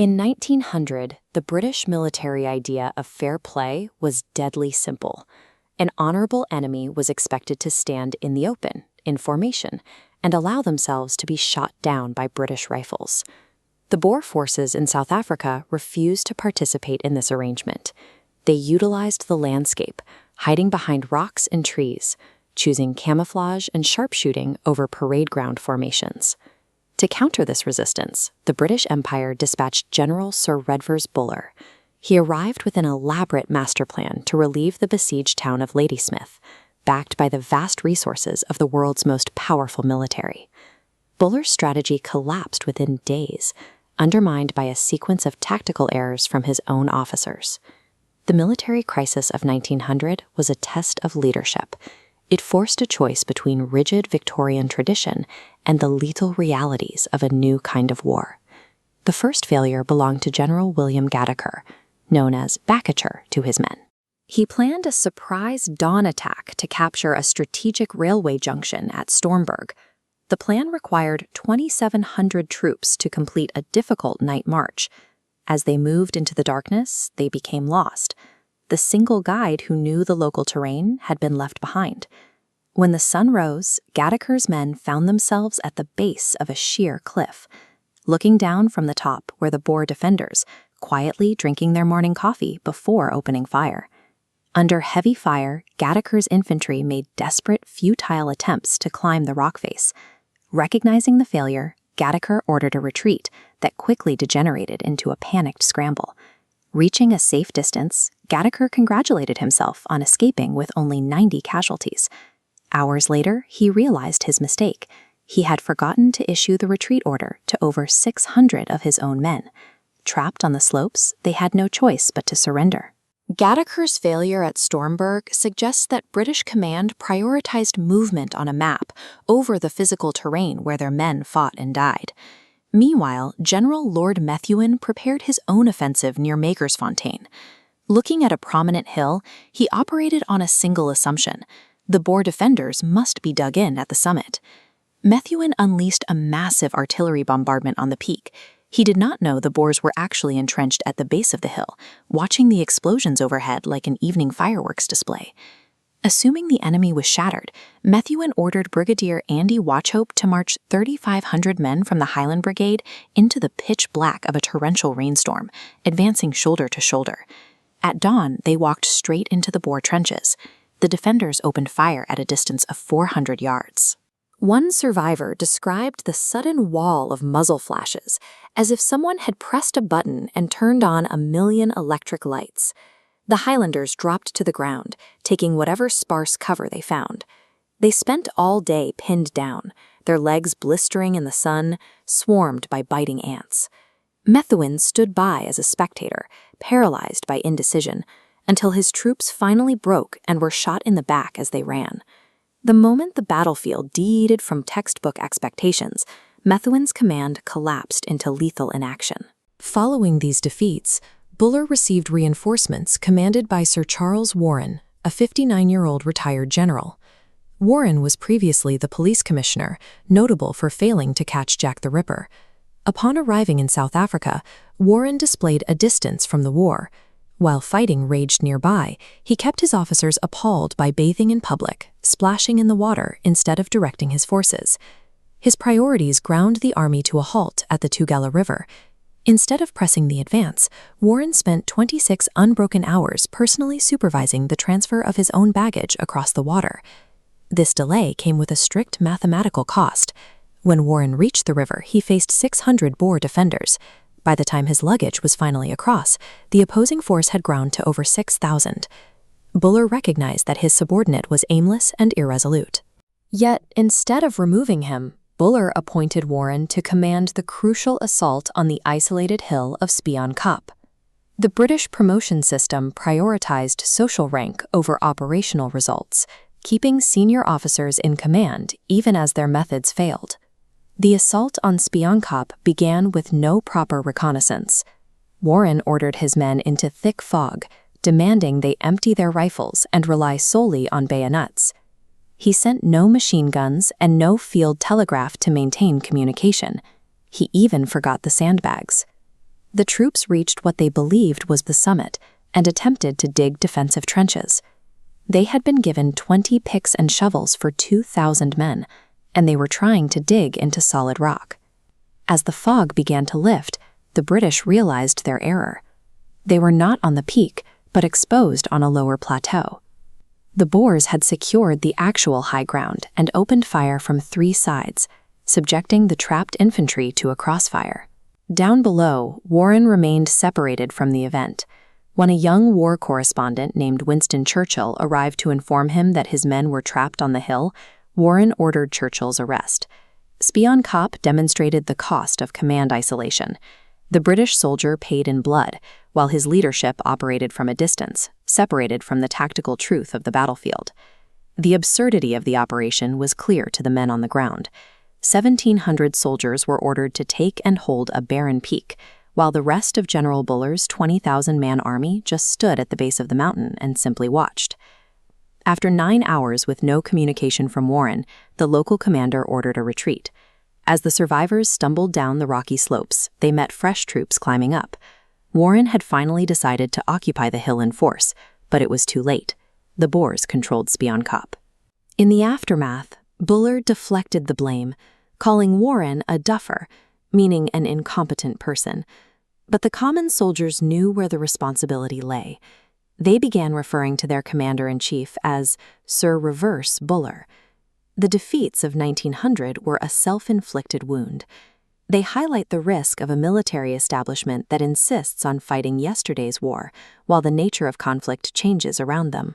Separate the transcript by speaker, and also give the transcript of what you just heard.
Speaker 1: In 1900, the British military idea of fair play was deadly simple. An honorable enemy was expected to stand in the open, in formation, and allow themselves to be shot down by British rifles. The Boer forces in South Africa refused to participate in this arrangement. They utilized the landscape, hiding behind rocks and trees, choosing camouflage and sharpshooting over parade ground formations. To counter this resistance, the British Empire dispatched General Sir Redvers Buller. He arrived with an elaborate master plan to relieve the besieged town of Ladysmith, backed by the vast resources of the world's most powerful military. Buller's strategy collapsed within days, undermined by a sequence of tactical errors from his own officers. The military crisis of 1900 was a test of leadership. It forced a choice between rigid Victorian tradition and the lethal realities of a new kind of war. The first failure belonged to General William Gadiker, known as Backacher to his men. He planned a surprise dawn attack to capture a strategic railway junction at Stormberg. The plan required 2,700 troops to complete a difficult night march. As they moved into the darkness, they became lost. The single guide who knew the local terrain had been left behind. When the sun rose, Gadiker's men found themselves at the base of a sheer cliff. Looking down from the top were the Boer defenders, quietly drinking their morning coffee before opening fire. Under heavy fire, Gadiker's infantry made desperate, futile attempts to climb the rock face. Recognizing the failure, Gadiker ordered a retreat that quickly degenerated into a panicked scramble. Reaching a safe distance, Gadiker congratulated himself on escaping with only 90 casualties. Hours later, he realized his mistake. He had forgotten to issue the retreat order to over 600 of his own men. Trapped on the slopes, they had no choice but to surrender. Gadiker's failure at Stormberg suggests that British command prioritized movement on a map over the physical terrain where their men fought and died. Meanwhile, General Lord Methuen prepared his own offensive near Magersfontein. Looking at a prominent hill, he operated on a single assumption: the Boer defenders must be dug in at the summit. Methuen unleashed a massive artillery bombardment on the peak. He did not know the Boers were actually entrenched at the base of the hill, watching the explosions overhead like an evening fireworks display. Assuming the enemy was shattered, Methuen ordered Brigadier Andy Watchhope to march 3,500 men from the Highland Brigade into the pitch black of a torrential rainstorm, advancing shoulder to shoulder. At dawn, they walked straight into the Boer trenches. The defenders opened fire at a distance of 400 yards. One survivor described the sudden wall of muzzle flashes as if someone had pressed a button and turned on a million electric lights. The Highlanders dropped to the ground, taking whatever sparse cover they found. They spent all day pinned down, their legs blistering in the sun, swarmed by biting ants. Methuen stood by as a spectator, paralyzed by indecision, until his troops finally broke and were shot in the back as they ran. The moment the battlefield deviated from textbook expectations, Methuen's command collapsed into lethal inaction. Following these defeats, Buller received reinforcements commanded by Sir Charles Warren, a 59-year-old retired general. Warren was previously the police commissioner, notable for failing to catch Jack the Ripper. Upon arriving in South Africa, Warren displayed a distance from the war. While fighting raged nearby, he kept his officers appalled by bathing in public, splashing in the water instead of directing his forces. His priorities ground the army to a halt at the Tugela River. Instead of pressing the advance, Warren spent 26 unbroken hours personally supervising the transfer of his own baggage across the water. This delay came with a strict mathematical cost. When Warren reached the river, he faced 600 Boer defenders. By the time his luggage was finally across, the opposing force had grown to over 6,000. Buller recognized that his subordinate was aimless and irresolute. Yet, instead of removing him, Buller appointed Warren to command the crucial assault on the isolated hill of Spion Kop. The British promotion system prioritized social rank over operational results, keeping senior officers in command even as their methods failed. The assault on Spion Kop began with no proper reconnaissance. Warren ordered his men into thick fog, demanding they empty their rifles and rely solely on bayonets. He sent no machine guns and no field telegraph to maintain communication. He even forgot the sandbags. The troops reached what they believed was the summit and attempted to dig defensive trenches. They had been given 20 picks and shovels for 2,000 men, and they were trying to dig into solid rock. As the fog began to lift, the British realized their error. They were not on the peak, but exposed on a lower plateau. The Boers had secured the actual high ground and opened fire from 3 sides, subjecting the trapped infantry to a crossfire. Down below, Warren remained separated from the event. When a young war correspondent named Winston Churchill arrived to inform him that his men were trapped on the hill, Warren ordered Churchill's arrest. Spionkop demonstrated the cost of command isolation. The British soldier paid in blood, while his leadership operated from a distance, separated from the tactical truth of the battlefield. The absurdity of the operation was clear to the men on the ground. 1,700 soldiers were ordered to take and hold a barren peak, while the rest of General Buller's 20,000-man army just stood at the base of the mountain and simply watched. After 9 hours with no communication from Warren, the local commander ordered a retreat. As the survivors stumbled down the rocky slopes, they met fresh troops climbing up. Warren had finally decided to occupy the hill in force, but it was too late. The Boers controlled Spionkop. In the aftermath, Buller deflected the blame, calling Warren a duffer, meaning an incompetent person. But the common soldiers knew where the responsibility lay. They began referring to their commander-in-chief as Sir Reverse Buller. The defeats of 1900 were a self-inflicted wound. They highlight the risk of a military establishment that insists on fighting yesterday's war, while the nature of conflict changes around them.